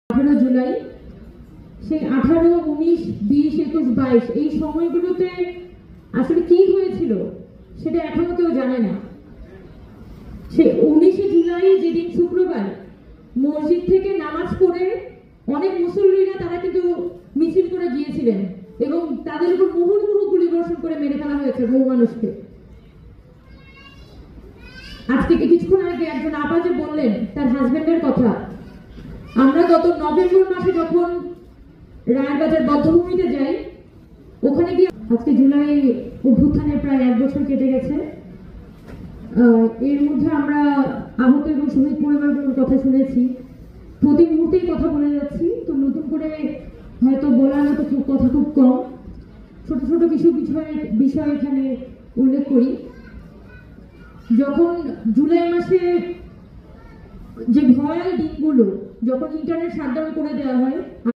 18 জুলাই সেই 18, 19, 20, 21, 22 এই সময়গুলোতে আসলে কি হয়েছিল সেটা এখনো কেউ জানে না। সেই 19 জুলাই যেদিন শুক্রবার মসজিদ থেকে নামাজ পড়ে অনেক মুসল্লিরা তারা কিন্তু মিছিল করে গিয়েছিলেন এবং তাদের উপর মুহুর্মুহু গুলিবর্ষণ করে মেরে ফেলা হয়েছে বহু মানুষকে। আজ থেকে কিছুক্ষণ আগে একজন আপা যে বললেন তার হাজবেন্ডের কথা, আমরা গত নভেম্বর মাসে যখন রায়েরবাজার বদ্ধভূমিতে যাই, ওখানে গিয়ে আজকে জুলাই অভ্যুত্থানের প্রায় 1 বছর কেটে গেছে। এর মধ্যে আমরা আহত এবং শহীদ পরিবারগুলোর কথা শুনেছি, প্রতি মুহূর্তেই কথা বলে যাচ্ছি। তো নতুন করে হয়তো বলার মতো কথা খুব কম, ছোট ছোট কিছু বিষয় এখানে উল্লেখ করি। যখন জুলাই মাসে যে ভয়াল দিনগুলো, যখন ইন্টারনেট শাটডাউন করে দেওয়া হয়,